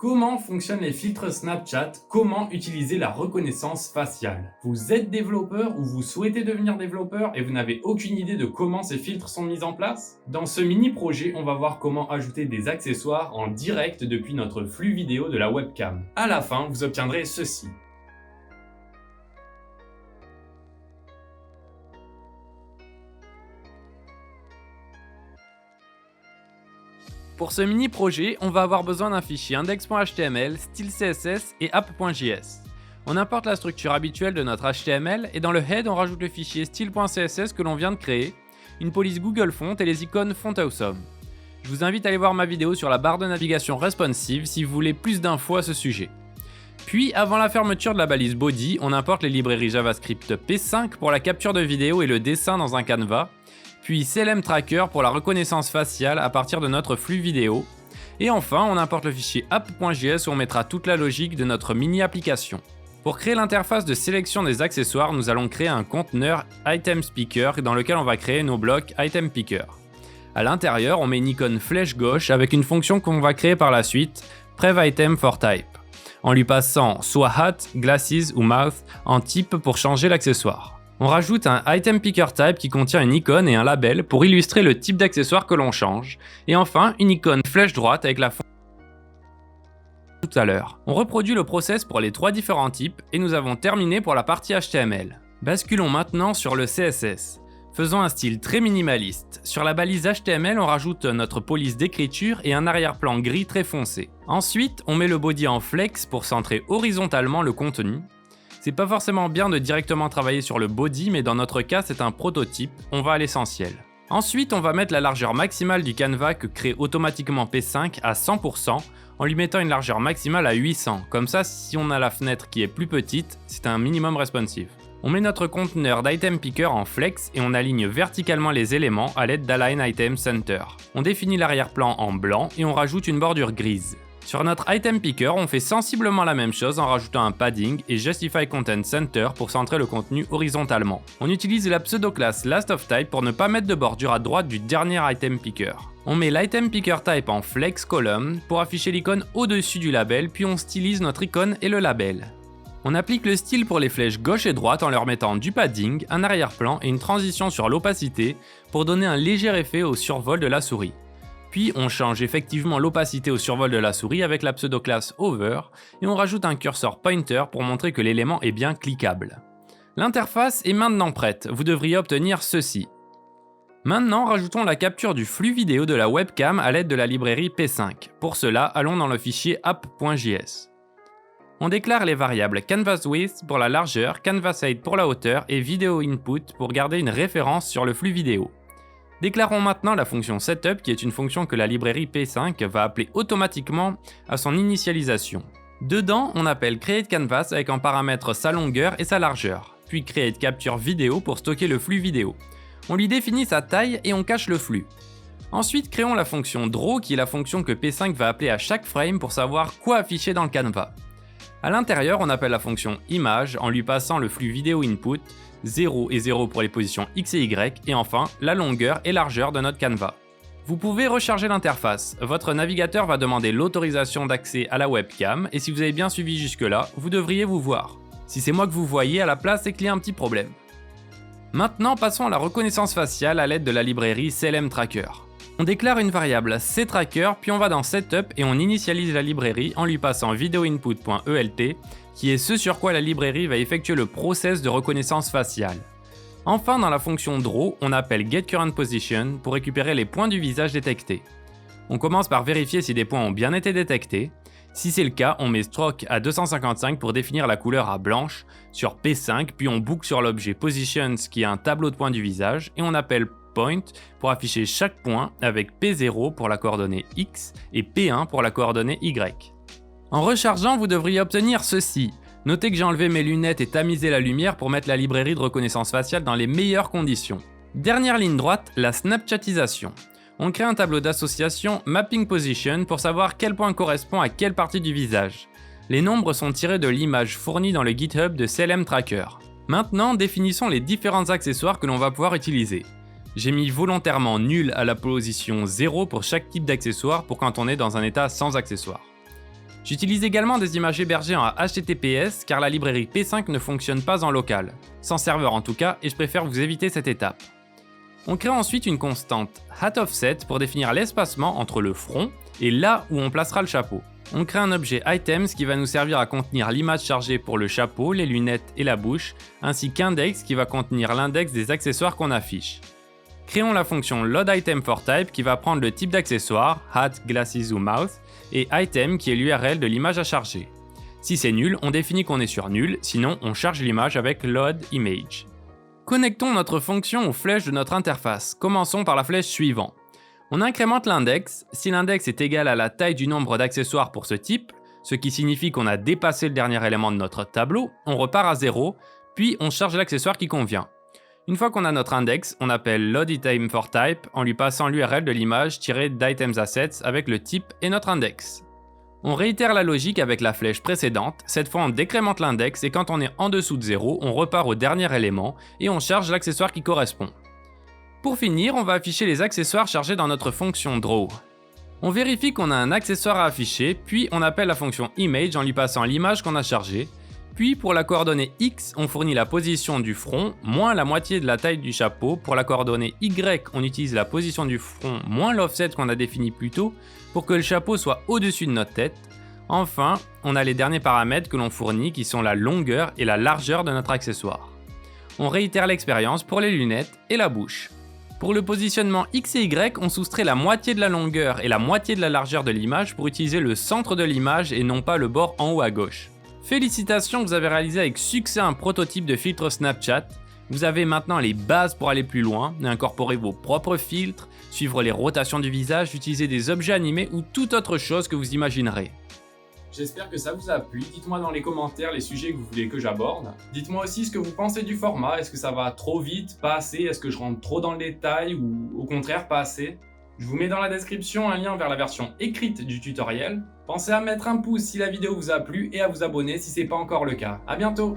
Comment fonctionnent les filtres Snapchat? Comment utiliser la reconnaissance faciale? Vous êtes développeur ou vous souhaitez devenir développeur et vous n'avez aucune idée de comment ces filtres sont mis en place? Dans ce mini-projet, on va voir comment ajouter des accessoires en direct depuis notre flux vidéo de la webcam. À la fin, vous obtiendrez ceci. Pour ce mini-projet, on va avoir besoin d'un fichier index.html, style CSS et app.js. On importe la structure habituelle de notre HTML et dans le head, on rajoute le fichier style.css que l'on vient de créer, une police Google Font et les icônes Font Awesome. Je vous invite à aller voir ma vidéo sur la barre de navigation responsive si vous voulez plus d'infos à ce sujet. Puis, avant la fermeture de la balise body, on importe les librairies JavaScript P5 pour la capture de vidéo et le dessin dans un canevas, puis CLM Tracker pour la reconnaissance faciale à partir de notre flux vidéo. Et enfin, on importe le fichier app.js où on mettra toute la logique de notre mini-application. Pour créer l'interface de sélection des accessoires, nous allons créer un conteneur Item Speaker dans lequel on va créer nos blocs Item Picker. À l'intérieur, on met une icône flèche gauche avec une fonction qu'on va créer par la suite, PrevItem for Type, en lui passant soit Hat, Glasses ou Mouth en type pour changer l'accessoire. On rajoute un Item Picker Type qui contient une icône et un label pour illustrer le type d'accessoire que l'on change. Et enfin, une icône flèche droite avec la fonction tout à l'heure. On reproduit le process pour les trois différents types et nous avons terminé pour la partie HTML. Basculons maintenant sur le CSS. Faisons un style très minimaliste. Sur la balise HTML, on rajoute notre police d'écriture et un arrière-plan gris très foncé. Ensuite, on met le body en flex pour centrer horizontalement le contenu. C'est pas forcément bien de directement travailler sur le body, mais dans notre cas, c'est un prototype, on va à l'essentiel. Ensuite, on va mettre la largeur maximale du canevas que crée automatiquement P5 à 100% en lui mettant une largeur maximale à 800. Comme ça, si on a la fenêtre qui est plus petite, c'est un minimum responsive. On met notre conteneur d'Item Picker en flex et on aligne verticalement les éléments à l'aide d'Align Item Center. On définit l'arrière-plan en blanc et on rajoute une bordure grise. Sur notre Item Picker, on fait sensiblement la même chose en rajoutant un padding et Justify Content Center pour centrer le contenu horizontalement. On utilise la pseudo-classe LastOfType pour ne pas mettre de bordure à droite du dernier Item Picker. On met l'Item Picker Type en Flex Column pour afficher l'icône au-dessus du label, puis on stylise notre icône et le label. On applique le style pour les flèches gauche et droite en leur mettant du padding, un arrière-plan et une transition sur l'opacité pour donner un léger effet au survol de la souris. Puis on change effectivement l'opacité au survol de la souris avec la pseudo-classe Over et on rajoute un curseur pointer pour montrer que l'élément est bien cliquable. L'interface est maintenant prête, vous devriez obtenir ceci. Maintenant, rajoutons la capture du flux vidéo de la webcam à l'aide de la librairie P5. Pour cela, allons dans le fichier app.js. On déclare les variables Canvas Width pour la largeur, Canvas Height pour la hauteur et Video Input pour garder une référence sur le flux vidéo. Déclarons maintenant la fonction Setup qui est une fonction que la librairie P5 va appeler automatiquement à son initialisation. Dedans, on appelle CreateCanvas avec en paramètre sa longueur et sa largeur, puis CreateCapture Vidéo pour stocker le flux vidéo. On lui définit sa taille et on cache le flux. Ensuite, créons la fonction Draw qui est la fonction que P5 va appeler à chaque frame pour savoir quoi afficher dans le canevas. À l'intérieur, on appelle la fonction Image en lui passant le flux vidéo input, 0 et 0 pour les positions X et Y, et enfin la longueur et largeur de notre canevas. Vous pouvez recharger l'interface. Votre navigateur va demander l'autorisation d'accès à la webcam, et si vous avez bien suivi jusque-là, vous devriez vous voir. Si c'est moi que vous voyez à la place, c'est qu'il y a un petit problème. Maintenant, passons à la reconnaissance faciale à l'aide de la librairie CLM Tracker. On déclare une variable ctracker, puis on va dans Setup et on initialise la librairie en lui passant videoinput.elt, qui est ce sur quoi la librairie va effectuer le process de reconnaissance faciale. Enfin, dans la fonction Draw, on appelle getCurrentPosition pour récupérer les points du visage détectés. On commence par vérifier si des points ont bien été détectés. Si c'est le cas, on met Stroke à 255 pour définir la couleur à blanche sur P5, puis on boucle sur l'objet Positions qui est un tableau de points du visage, et on appelle Point pour afficher chaque point avec P0 pour la coordonnée X et P1 pour la coordonnée Y. En rechargeant, vous devriez obtenir ceci. Notez que j'ai enlevé mes lunettes et tamisé la lumière pour mettre la librairie de reconnaissance faciale dans les meilleures conditions. Dernière ligne droite, la snapchatisation. On crée un tableau d'association Mapping Position pour savoir quel point correspond à quelle partie du visage. Les nombres sont tirés de l'image fournie dans le GitHub de CLM Tracker. Maintenant, définissons les différents accessoires que l'on va pouvoir utiliser. J'ai mis volontairement nul à la position 0 pour chaque type d'accessoire pour quand on est dans un état sans accessoire. J'utilise également des images hébergées en HTTPS car la librairie P5 ne fonctionne pas en local, sans serveur en tout cas, et je préfère vous éviter cette étape. On crée ensuite une constante hatOffset pour définir l'espacement entre le front et là où on placera le chapeau. On crée un objet items qui va nous servir à contenir l'image chargée pour le chapeau, les lunettes et la bouche, ainsi qu'index qui va contenir l'index des accessoires qu'on affiche. Créons la fonction loadItemForType qui va prendre le type d'accessoire, hat, glasses ou mouth, et item qui est l'URL de l'image à charger. Si c'est nul, on définit qu'on est sur nul, sinon on charge l'image avec loadImage. Connectons notre fonction aux flèches de notre interface. Commençons par la flèche suivante. On incrémente l'index. Si l'index est égal à la taille du nombre d'accessoires pour ce type, ce qui signifie qu'on a dépassé le dernier élément de notre tableau, on repart à 0, puis on charge l'accessoire qui convient. Une fois qu'on a notre index, on appelle loadItemForType en lui passant l'URL de l'image tirée d'ItemsAssets avec le type et notre index. On réitère la logique avec la flèche précédente, cette fois on décrémente l'index et quand on est en dessous de 0, on repart au dernier élément et on charge l'accessoire qui correspond. Pour finir, on va afficher les accessoires chargés dans notre fonction draw. On vérifie qu'on a un accessoire à afficher, puis on appelle la fonction image en lui passant l'image qu'on a chargée. Puis pour la coordonnée X, on fournit la position du front moins la moitié de la taille du chapeau. Pour la coordonnée Y, on utilise la position du front moins l'offset qu'on a défini plus tôt pour que le chapeau soit au-dessus de notre tête. Enfin, on a les derniers paramètres que l'on fournit qui sont la longueur et la largeur de notre accessoire. On réitère l'expérience pour les lunettes et la bouche. Pour le positionnement X et Y, on soustrait la moitié de la longueur et la moitié de la largeur de l'image pour utiliser le centre de l'image et non pas le bord en haut à gauche. Félicitations, vous avez réalisé avec succès un prototype de filtre Snapchat. Vous avez maintenant les bases pour aller plus loin et incorporer vos propres filtres, suivre les rotations du visage, utiliser des objets animés ou toute autre chose que vous imaginerez. J'espère que ça vous a plu. Dites-moi dans les commentaires les sujets que vous voulez que j'aborde. Dites-moi aussi ce que vous pensez du format. Est-ce que ça va trop vite, pas assez? Est-ce que je rentre trop dans le détail ou au contraire pas assez? Je vous mets dans la description un lien vers la version écrite du tutoriel. Pensez à mettre un pouce si la vidéo vous a plu et à vous abonner si ce n'est pas encore le cas. À bientôt!